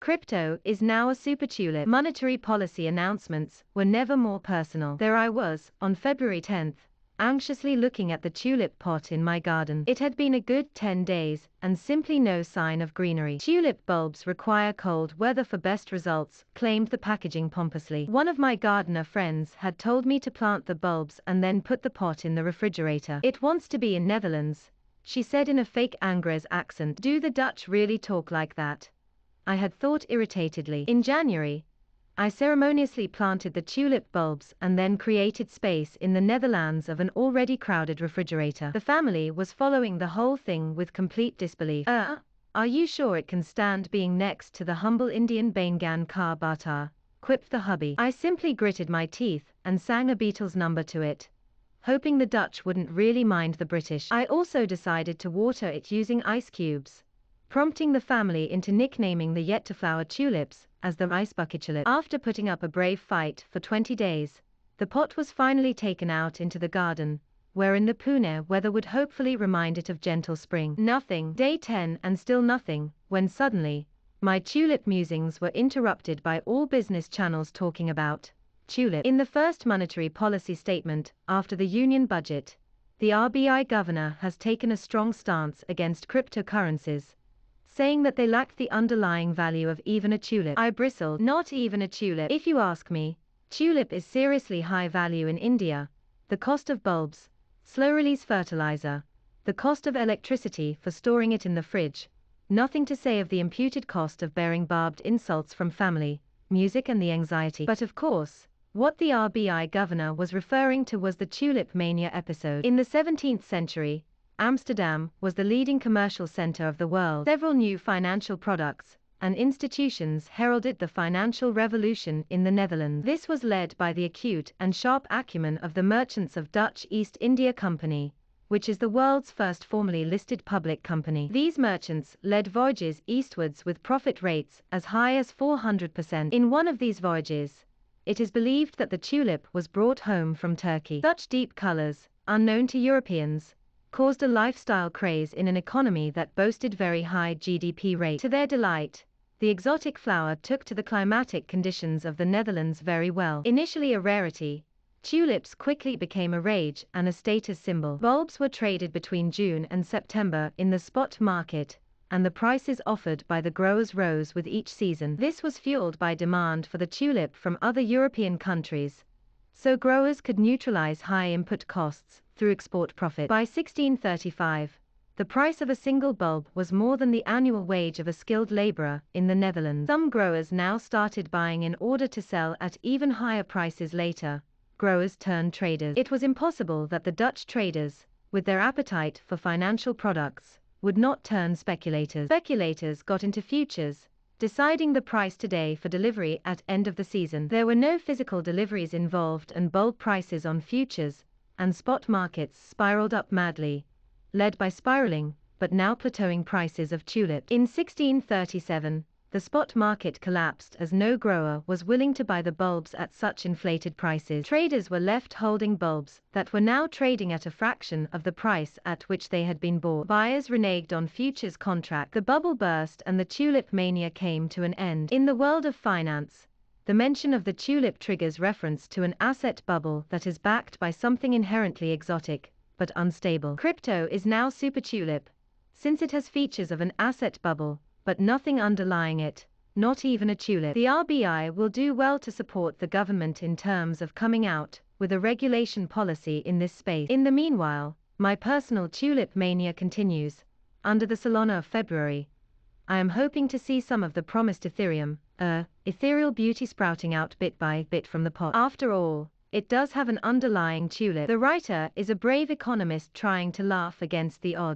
Crypto is now a super tulip. Monetary policy announcements were never more personal. There I was, on February 10th, anxiously looking at the tulip pot in my garden. It had been a good 10 days, and simply no sign of greenery. Tulip bulbs require cold weather for best results, claimed the packaging pompously. One of my gardener friends had told me to plant the bulbs and then put the pot in the refrigerator. It wants to be in Netherlands, she said in a fake Angers accent. Do the Dutch really talk like that? I had thought irritatedly. In January, I ceremoniously planted the tulip bulbs and then created space in the Netherlands of an already crowded refrigerator. The family was following the whole thing with complete disbelief. Are you sure it can stand being next to the humble Indian Bangan Ka Bata? Quipped the hubby. I simply gritted my teeth and sang a Beatles number to it, hoping the Dutch wouldn't really mind the British. I also decided to water it using ice cubes, prompting the family into nicknaming the yet-to-flower tulips as the icebucketulips. After putting up a brave fight for 20 days, the pot was finally taken out into the garden, wherein the Pune weather would hopefully remind it of gentle spring. Nothing. Day 10 and still nothing, when suddenly, my tulip musings were interrupted by all business channels talking about tulip. In the first monetary policy statement after the union budget, the RBI governor has taken a strong stance against cryptocurrencies, saying that they lack the underlying value of even a tulip. I bristled. Not even a tulip. If you ask me, tulip is seriously high value in India. The cost of bulbs, slow-release fertilizer, the cost of electricity for storing it in the fridge, nothing to say of the imputed cost of bearing barbed insults from family, music and the anxiety. But of course, what the RBI governor was referring to was the tulip mania episode. In the 17th century, Amsterdam was the leading commercial center of the world. Several new financial products and institutions heralded the financial revolution in the Netherlands. This was led by the acute and sharp acumen of the merchants of Dutch East India Company, which is the world's first formally listed public company. These merchants led voyages eastwards with profit rates as high as 400%. In one of these voyages, it is believed that the tulip was brought home from Turkey. Such deep colors, unknown to Europeans, caused a lifestyle craze in an economy that boasted very high GDP rate. To their delight, the exotic flower took to the climatic conditions of the Netherlands very well. Initially a rarity, tulips quickly became a rage and a status symbol. Bulbs were traded between June and September in the spot market, and the prices offered by the growers rose with each season. This was fueled by demand for the tulip from other European countries, so growers could neutralize high input costs through export profit. By 1635, the price of a single bulb was more than the annual wage of a skilled laborer in the Netherlands. Some growers now started buying in order to sell at even higher prices later. Growers turned traders. It was impossible that the Dutch traders, with their appetite for financial products, would not turn speculators. Speculators got into futures, deciding the price today for delivery at end of the season. There were no physical deliveries involved and bulb prices on futures and spot markets spiraled up madly, led by spiraling, but now plateauing prices of tulips. In 1637, the spot market collapsed as no grower was willing to buy the bulbs at such inflated prices. Traders were left holding bulbs that were now trading at a fraction of the price at which they had been bought. Buyers reneged on futures contract. The bubble burst and the tulip mania came to an end. In the world of finance, the mention of the tulip triggers reference to an asset bubble that is backed by something inherently exotic, but unstable. Crypto is now super tulip, since it has features of an asset bubble, but nothing underlying it, not even a tulip. The RBI will do well to support the government in terms of coming out with a regulation policy in this space. In the meanwhile, my personal tulip mania continues. Under the Solana of February, I am hoping to see some of the promised ethereal beauty sprouting out bit by bit from the pot. After all, it does have an underlying tulip. The writer is a brave economist trying to laugh against the odds.